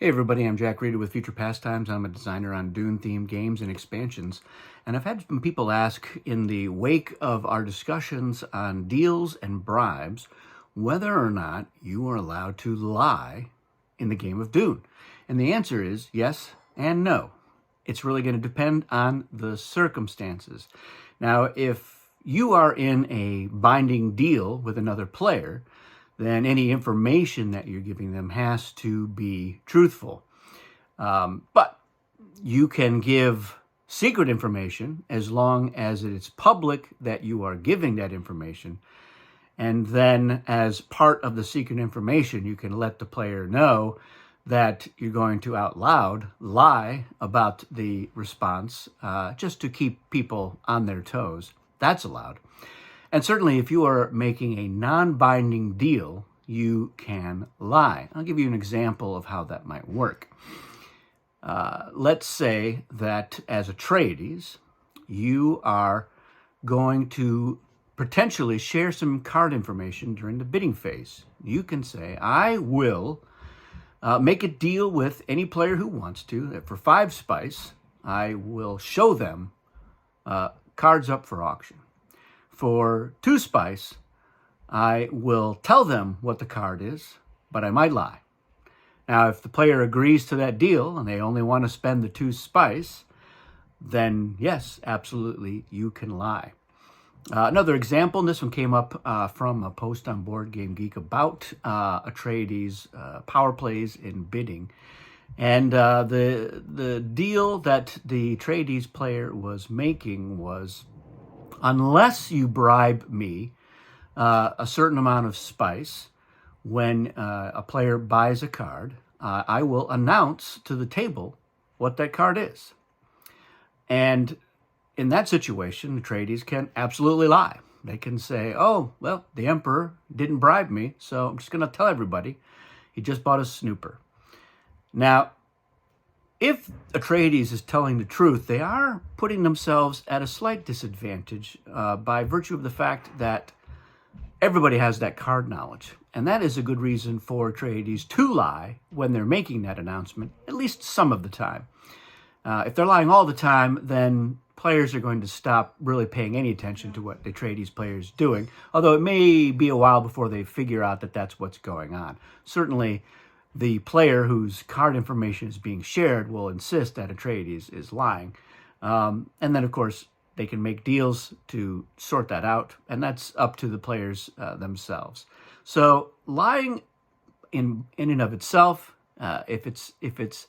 Hey everybody, I'm Jack Reeder with Future Pastimes. I'm a designer on Dune-themed games and expansions. And I've had some people ask in the wake of our discussions on deals and bribes whether or not you are allowed to lie in the game of Dune. And the answer is yes and no. It's really going to depend on the circumstances. Now, if you are in a binding deal with another player, then any information that you're giving them has to be truthful. But you can give secret information as long as it's public that you are giving that information. And then as part of the secret information, you can let the player know that you're going to out loud lie about the response just to keep people on their toes. That's allowed. And certainly if you are making a non-binding deal, you can lie. I'll give you an example of how that might work. Let's say that as Atreides, you are going to potentially share some card information during the bidding phase. You can say, I will make a deal with any player who wants to, that for 5 spice, I will show them cards up for auction. For 2 spice, I will tell them what the card is, but I might lie. Now, if the player agrees to that deal and they only want to spend the 2 spice, then yes, absolutely, you can lie. Another example, and this one came up from a post on Board Game Geek about Atreides' power plays in bidding. And the deal that the Atreides player was making was, unless you bribe me a certain amount of spice when a player buys a card, I will announce to the table what that card is. And in that situation, the Atreides can absolutely lie. They can say, oh, well, the Emperor didn't bribe me, so I'm just going to tell everybody he just bought a snooper. Now, if Atreides is telling the truth, they are putting themselves at a slight disadvantage by virtue of the fact that everybody has that card knowledge. And that is a good reason for Atreides to lie when they're making that announcement, at least some of the time. If they're lying all the time, then players are going to stop really paying any attention to what the Atreides player is doing, although it may be a while before they figure out that that's what's going on. Certainly, the player whose card information is being shared will insist that Atreides is lying. And then, of course, they can make deals to sort that out, and that's up to the players themselves. So lying in and of itself, if it's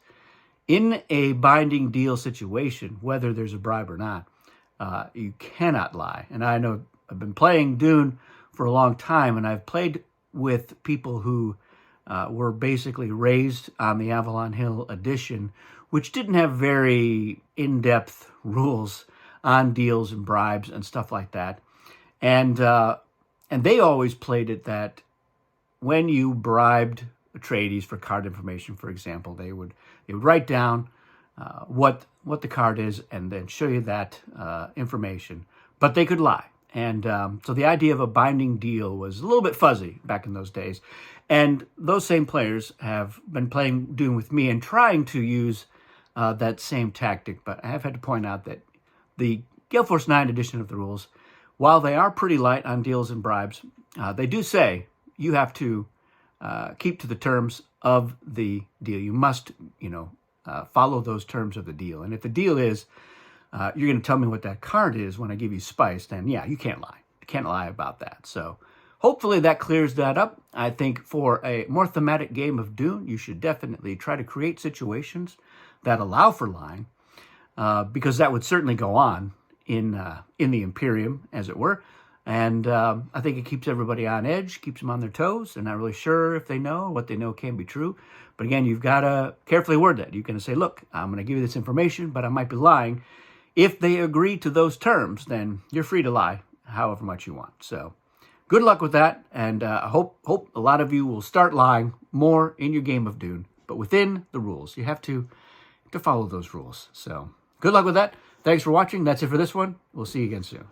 in a binding deal situation, whether there's a bribe or not, you cannot lie. And I know I've been playing Dune for a long time, and I've played with people who were basically raised on the Avalon Hill edition, which didn't have very in-depth rules on deals and bribes and stuff like that. And they always played it that when you bribed Atreides for card information, for example, they would write down what the card is and then show you that information, but they could lie. And so the idea of a binding deal was a little bit fuzzy back in those days. And those same players have been playing Dune with me and trying to use that same tactic. But I have had to point out that the Gale Force 9 edition of the rules, while they are pretty light on deals and bribes, they do say you have to keep to the terms of the deal. You must, follow those terms of the deal. And if the deal is you're going to tell me what that card is when I give you spice, then yeah, you can't lie. You can't lie about that. So hopefully that clears that up. I think for a more thematic game of Dune, you should definitely try to create situations that allow for lying, because that would certainly go on in the Imperium, as it were. And I think it keeps everybody on edge, keeps them on their toes. They're not really sure if they know. What they know can be true. But again, you've got to carefully word that. You can say, look, I'm going to give you this information, but I might be lying. If they agree to those terms, then you're free to lie however much you want. So good luck with that. And I hope a lot of you will start lying more in your game of Dune, but within the rules. You have to follow those rules. So good luck with that. Thanks for watching. That's it for this one. We'll see you again soon.